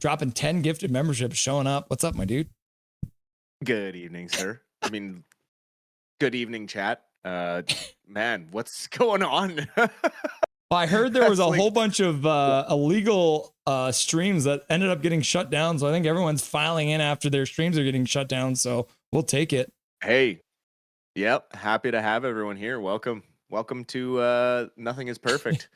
dropping 10 gifted memberships, showing up. What's up, my dude? Good evening, sir. I mean, good evening, chat. Man, what's going on? Well, I heard there was a That's like- whole bunch of illegal streams that ended up getting shut down. So I think everyone's filing in after their streams are getting shut down. So we'll take it. Hey, yep. Happy to have everyone here. Welcome to Nothing is Perfect.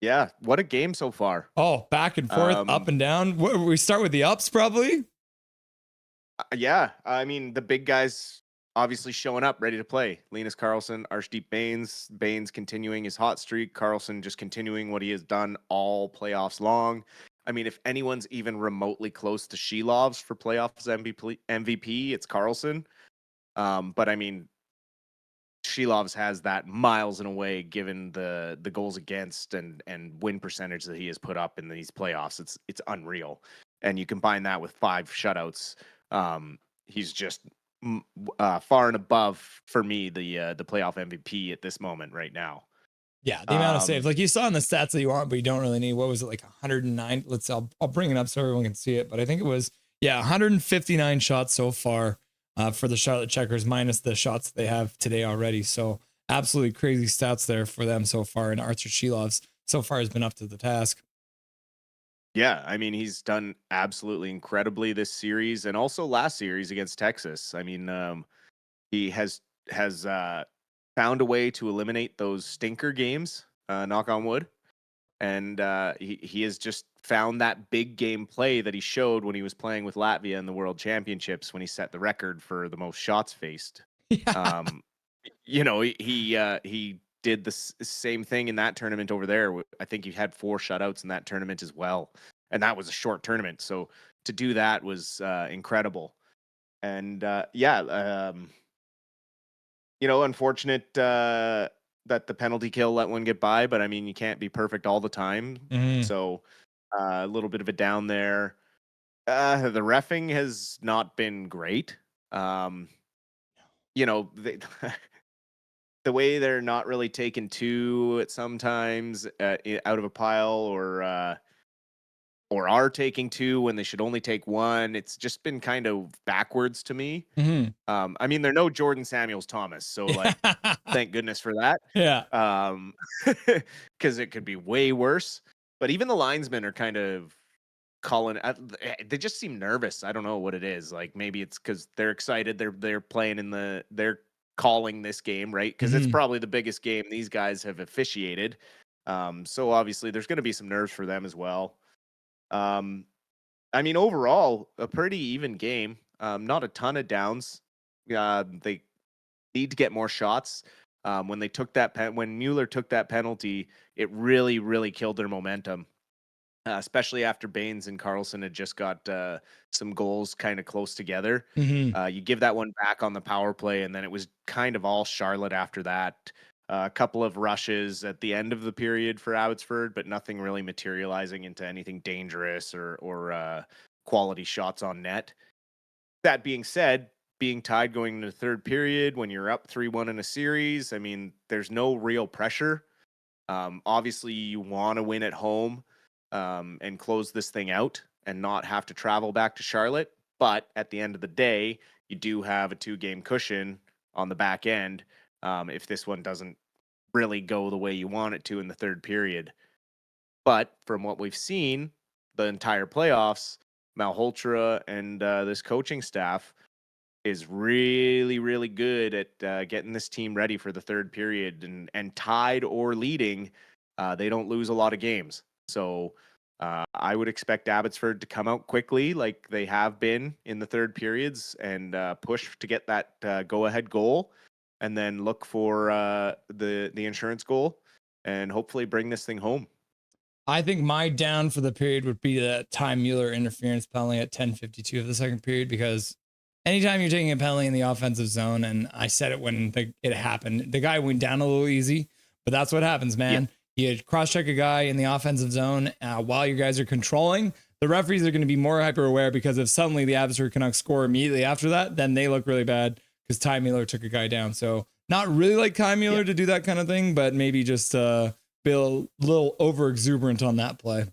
Yeah, what a game so far. Oh, back and forth, up and down. We start with the ups, probably. Yeah, I mean, the big guys obviously showing up, ready to play. Linus Karlsson, Arshdeep Baines continuing his hot streak. Karlsson just continuing what he has done all playoffs long. I mean, if anyone's even remotely close to Shilov's for playoffs MVP, it's Karlsson. But I mean, Shilov's has that miles and away, given the goals against and win percentage that he has put up in these playoffs. It's unreal. And you combine that with 5 shutouts. He's just far and above for me the playoff MVP at this moment right now. Yeah, the amount of saves, like you saw in the stats that you want, but you don't really need. What was it, like 109? I'll bring it up so everyone can see it. But I think it was 159 shots so far for the Charlotte Checkers, minus the shots that they have today already. So absolutely crazy stats there for them so far. And Arthur Shilov's so far has been up to the task. Yeah, I mean, he's done absolutely incredibly this series and also last series against Texas. I mean, he has found a way to eliminate those stinker games, knock on wood. And he has just found that big game play that he showed when he was playing with Latvia in the World Championships when he set the record for the most shots faced. Yeah. He did the same thing in that tournament over there. I think he had 4 shutouts in that tournament as well. And that was a short tournament. So to do that was incredible. And unfortunate that the penalty kill let one get by, but I mean, you can't be perfect all the time. Mm-hmm. So a little bit of a down there. The reffing has not been great. The way they're not really taking 2 at sometimes out of a pile or are taking 2 when they should only take 1. It's just been kind of backwards to me. Mm-hmm. I mean, they're no Jordan Samuels Thomas, so like, thank goodness for that. Yeah. Because it could be way worse. But even the linesmen are kind of calling. They just seem nervous. I don't know what it is. Like maybe it's because they're excited. They're playing they're calling this game, right? Because it's probably the biggest game these guys have officiated. So obviously there's going to be some nerves for them as well. I mean, overall, a pretty even game. Not a ton of downs. They need to get more shots. When they took when Mueller took that penalty, it really, really killed their momentum. Especially after Baines and Karlsson had just got some goals kind of close together. Mm-hmm. You give that one back on the power play, and then it was kind of all Charlotte after that. A couple of rushes at the end of the period for Abbotsford, but nothing really materializing into anything dangerous or quality shots on net. That being said, being tied going into the third period when you're up 3-1 in a series, I mean, there's no real pressure. Obviously, you want to win at home and close this thing out and not have to travel back to Charlotte. But at the end of the day, you do have a 2-game cushion on the back end if this one doesn't really go the way you want it to in the third period. But from what we've seen, the entire playoffs, Malhotra and this coaching staff is really, really good at getting this team ready for the third period. And tied or leading, they don't lose a lot of games. So I would expect Abbotsford to come out quickly like they have been in the third periods and push to get that go-ahead goal and then look for the insurance goal and hopefully bring this thing home. I think my down for the period would be that Ty Mueller interference penalty at 10:52 of the second period, because anytime you're taking a penalty in the offensive zone, and I said it when it happened, the guy went down a little easy, but that's what happens, man. Yeah. You cross-check a guy in the offensive zone while you guys are controlling. The referees are going to be more hyper aware, because if suddenly the Abbotsford Canucks score immediately after that, then they look really bad because Ty Mueller took a guy down. So not really like Ty Mueller to do that kind of thing, but maybe just be a little over exuberant on that play.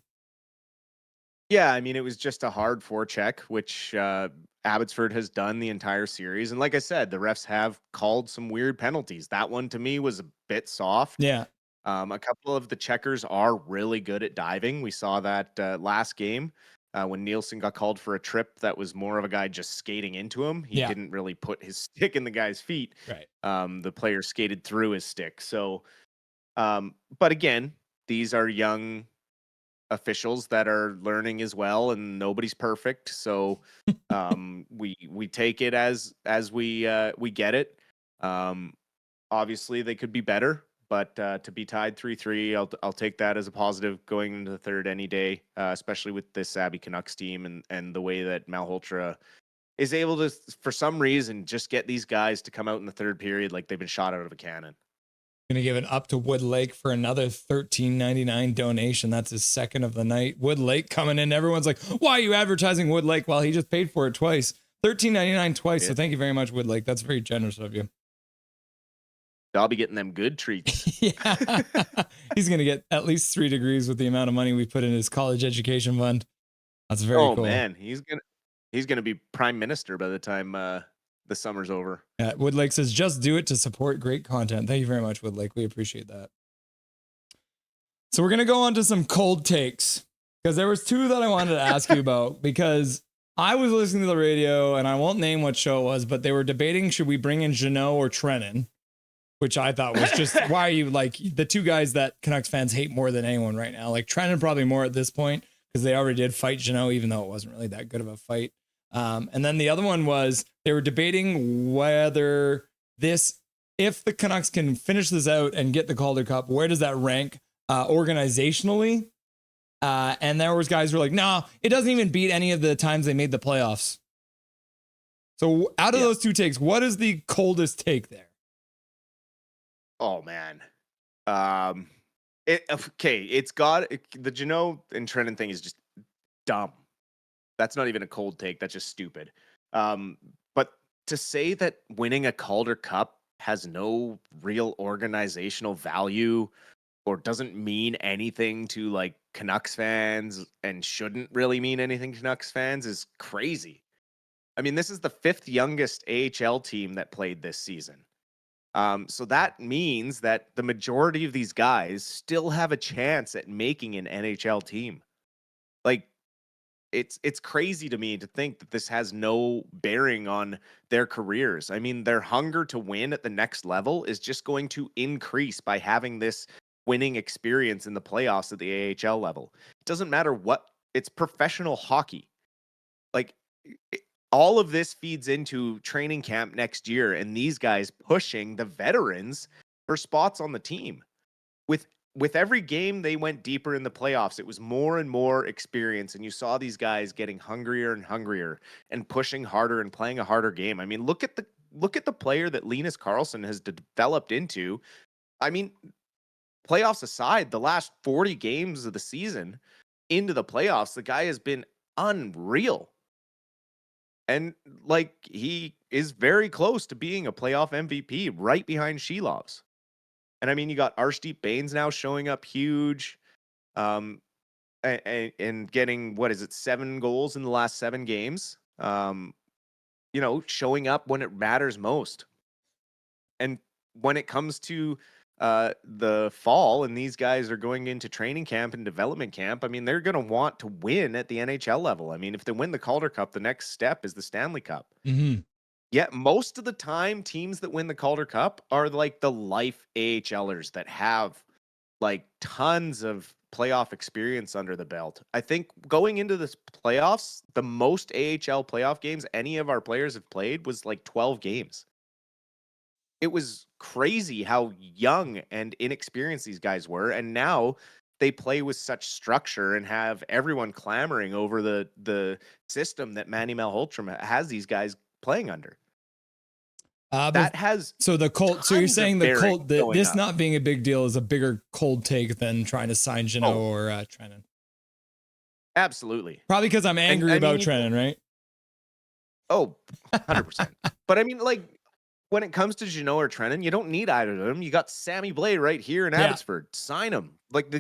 Yeah, I mean, it was just a hard forecheck, which Abbotsford has done the entire series. And like I said, the refs have called some weird penalties. That one to me was a bit soft. Yeah. A couple of the checkers are really good at diving. We saw that last game when Nielsen got called for a trip that was more of a guy just skating into him. He Yeah. didn't really put his stick in the guy's feet. Right. The player skated through his stick. So, but again, these are young officials that are learning as well, and nobody's perfect. So we take it as we get it. Um, Obviously, they could be better, but to be tied 3-3, I'll take that as a positive going into the third any day, especially with this Abbey Canucks team and the way that Malhotra is able to, for some reason, just get these guys to come out in the third period like they've been shot out of a cannon. Gonna give it up to Wood Lake for another $13.99 donation. That's his second of the night. Wood Lake coming in. Everyone's like, "Why are you advertising Wood Lake?" Well, he just paid for it twice. $13.99 twice. Yeah. So thank you very much, Wood Lake. That's very generous of you. I'll be getting them good treats. Yeah. He's gonna get at least 3 degrees with the amount of money we put in his college education fund. That's very cool. Man, he's gonna be prime minister by the time the summer's over. Yeah, Woodlake says, just do it to support great content. Thank you very much, Woodlake. We appreciate that. So we're going to go on to some cold takes because there was 2 that I wanted to ask you about because I was listening to the radio and I won't name what show it was, but they were debating, should we bring in Jeannot or Trennan, which I thought was just, why are you like the 2 guys that Canucks fans hate more than anyone right now? Like Trennan probably more at this point because they already did fight Jeannot, even though it wasn't really that good of a fight. And then the other one was they were debating whether if the Canucks can finish this out and get the Calder Cup, where does that rank organizationally? And there was guys who were like, no, it doesn't even beat any of the times they made the playoffs. So out of those 2 takes, what is the coldest take there? Oh man. It's got the Jeannot and Trennan thing is just dumb. That's not even a cold take. That's just stupid. But to say that winning a Calder Cup has no real organizational value or doesn't mean anything to like Canucks fans and shouldn't really mean anything to Canucks fans is crazy. I mean, this is the 5th youngest AHL team that played this season. So that means that the majority of these guys still have a chance at making an NHL team. Like, it's crazy to me to think that this has no bearing on their careers. I mean, their hunger to win at the next level is just going to increase by having this winning experience in the playoffs at the AHL level. It doesn't matter what, it's professional hockey. Like all of this feeds into training camp next year and these guys pushing the veterans for spots on the team. With every game they went deeper in the playoffs, it was more and more experience, and you saw these guys getting hungrier and hungrier and pushing harder and playing a harder game. I mean, look at the player that Linus Karlsson has developed into. I mean, playoffs aside, the last 40 games of the season into the playoffs, the guy has been unreal. And like he is very close to being a playoff MVP, right behind Shelov's. And I mean, you got Arshdeep Bains now showing up huge, and getting, what is it, 7 goals in the last 7 games. Showing up when it matters most. And when it comes to the fall, and these guys are going into training camp and development camp, I mean, they're going to want to win at the NHL level. I mean, if they win the Calder Cup, the next step is the Stanley Cup. Mm-hmm. Yeah, most of the time, teams that win the Calder Cup are like the life AHLers that have like tons of playoff experience under the belt. I think going into this playoffs, the most AHL playoff games any of our players have played was like 12 games. It was crazy how young and inexperienced these guys were, and now they play with such structure and have everyone clamoring over the system that Manny Malhotra has these guys playing under. That has so the cold. So you're saying the cold, this up. not being a big deal is a bigger cold take than trying to sign Jeannot or Trennan. Absolutely. Probably because I'm angry about Trennan, right? Oh, 100%. But I mean, like, when it comes to Jeannot or Trennan, you don't need either of them. You got Sammy Blais right here in Abbotsford. Sign him. Like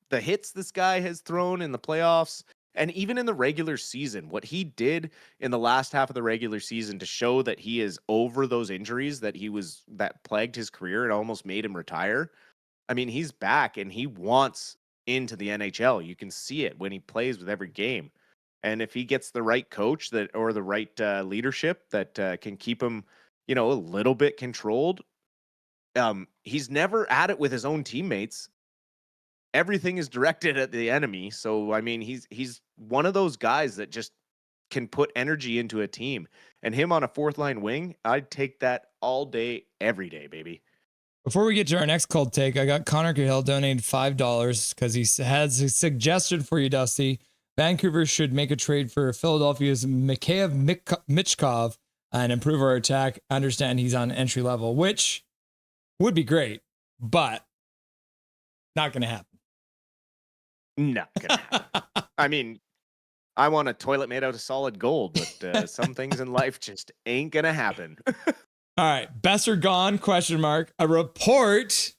the hits this guy has thrown in the playoffs, And even in the regular season, what he did in the last half of the regular season to show that he is over those injuries that plagued his career and almost made him retire. I mean, he's back and he wants into the NHL. You can see it when he plays with every game. And if he gets the right coach or the right leadership that can keep him, a little bit controlled, he's never at it with his own teammates. Everything is directed at the enemy. So I mean, he's one of those guys that just can put energy into a team. And him on a fourth line wing, I'd take that all day, every day, baby. Before we get to our next cold take, I got Connor Cahill donated $5 because he has a suggestion for you, Dusty. Vancouver should make a trade for Philadelphia's Mikheyev Michkov and improve our attack. I understand he's on entry level, which would be great, but not going to happen. Not going to happen. I mean, I want a toilet made out of solid gold, but some things in life just ain't going to happen. All right, Boeser gone, question mark. A report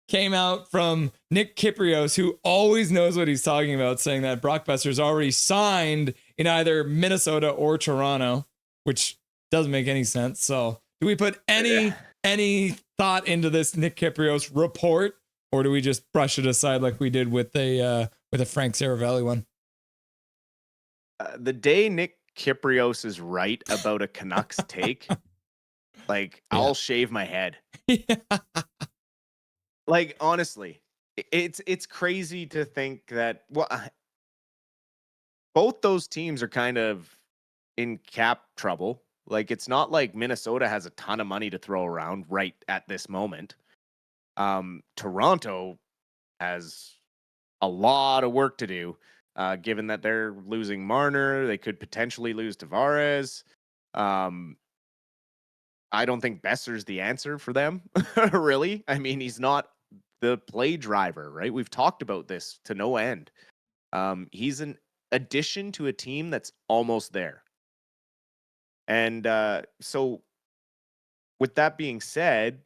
came out from Nick Kypreos, who always knows what he's talking about, saying that Brock Boeser's already signed in either Minnesota or Toronto, which doesn't make any sense. So do we put any thought into this Nick Kypreos report, or do we just brush it aside like we did with a Frank Saravelli one? The day Nick Kypreos is right about a Canucks take, like, yeah. I'll shave my head. Yeah. Like, honestly, it's crazy to think that both those teams are kind of in cap trouble. Like, it's not like Minnesota has a ton of money to throw around right at this moment. Toronto has a lot of work to do, given that they're losing Marner. They could potentially lose Tavares. I don't think Boeser's the answer for them, really. I mean, he's not the play driver, right? We've talked about this to no end. He's an addition to a team that's almost there. And so with that being said,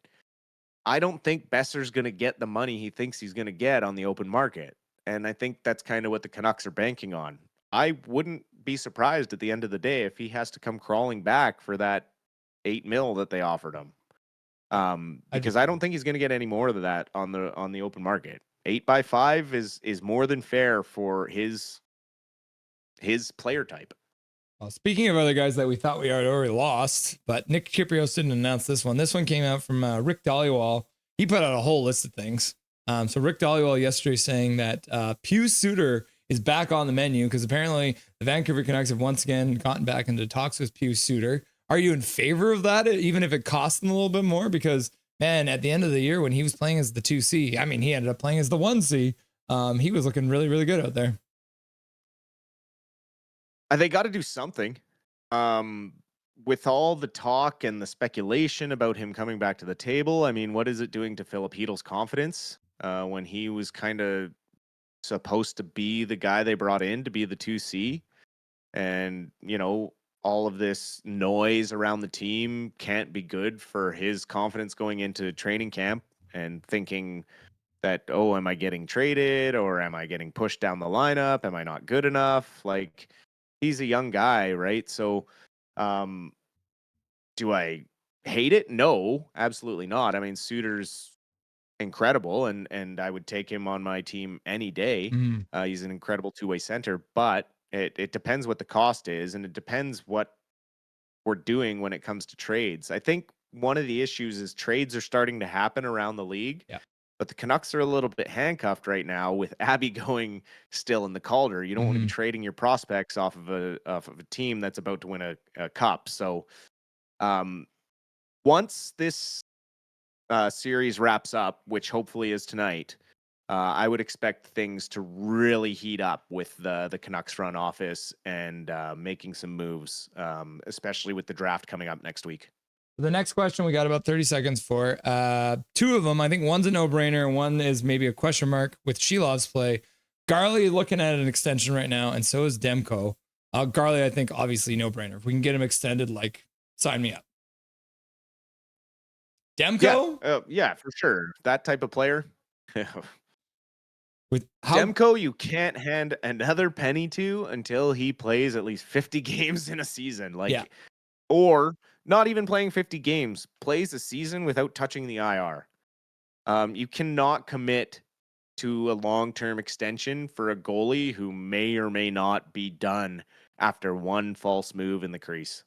I don't think Boeser's going to get the money he thinks he's going to get on the open market. And I think that's kind of what the Canucks are banking on. I wouldn't be surprised at the end of the day if he has to come crawling back for that $8 million that they offered him. Because I don't think he's going to get any more of that on the open market. 8x5 is more than fair for his player type. Well, speaking of other guys that we thought we had already lost, but Nick Kypreos didn't announce this one. This one came out from Rick Dhaliwal. He put out a whole list of things. So Rick Dhaliwal yesterday saying that Pius Suters is back on the menu because apparently the Vancouver Canucks have once again gotten back into talks with Pius Suters. Are you in favor of that, even if it costs them a little bit more? Because, man, at the end of the year when he was playing as the 2C, I mean, he ended up playing as the 1C. He was looking really, really good out there. They got to do something. With all the talk and the speculation about him coming back to the table, I mean, what is it doing to Filip Chytil's confidence when he was kind of supposed to be the guy they brought in to be the 2C? And, all of this noise around the team can't be good for his confidence going into training camp and thinking that, oh, am I getting traded or am I getting pushed down the lineup? Am I not good enough? Like, he's a young guy, right? So, do I hate it? No, absolutely not. I mean, Suters incredible, and I would take him on my team any day. He's an incredible two-way center, but it depends what the cost is, and it depends what we're doing when it comes to trades. I think one of the issues is trades are starting to happen around the league. Yeah. But the Canucks are a little bit handcuffed right now with Abby going still in the Calder. You don't want to be trading your prospects off of a team that's about to win a cup. So once this series wraps up, which hopefully is tonight, I would expect things to really heat up with the Canucks front office and making some moves, especially with the draft coming up next week. The next question we got about 30 seconds for. Two of them, I think one's a no-brainer, one is maybe a question mark with Shilov's play. Garland looking at an extension right now, and so is Demko. Garland, I think, obviously no-brainer. If we can get him extended, sign me up. Demko? Yeah, for sure. That type of player. With how Demko, you can't hand another penny to until he plays at least 50 games in a season. Yeah. Or not even playing 50 games, plays a season without touching the IR. You cannot commit to a long-term extension for a goalie who may or may not be done after one false move in the crease.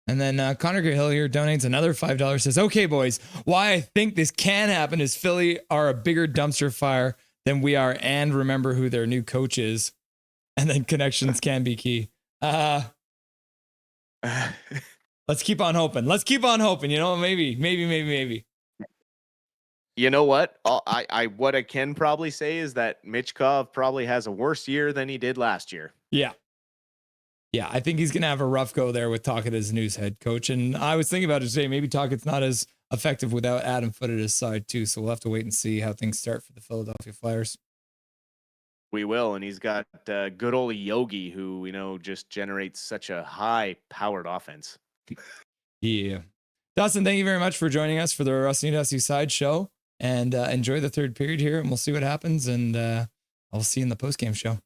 And then Connor Cahill here donates another $5. Says, "Okay, boys, why I think this can happen is Philly are a bigger dumpster fire than we are, and remember who their new coach is, and then connections can be key." Let's keep on hoping. Let's keep on hoping. You know, maybe. You know what? What I can probably say is that Michkov probably has a worse year than he did last year. Yeah. Yeah, I think he's going to have a rough go there with Tocchet as news head coach. And I was thinking about it today. Maybe Tocchet's not as effective without Adam Foote at his side, too. So we'll have to wait and see how things start for the Philadelphia Flyers. We will. And he's got good old Yogi, who, just generates such a high-powered offense. Yeah. Dustin, thank you very much for joining us for the Rusty and Dusty Sideshow. And enjoy the third period here, and we'll see what happens. And I'll see you in the postgame show.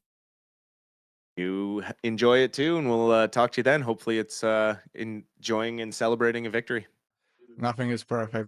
You enjoy it too, and we'll talk to you then. Hopefully it's enjoying and celebrating a victory. Nothing is perfect.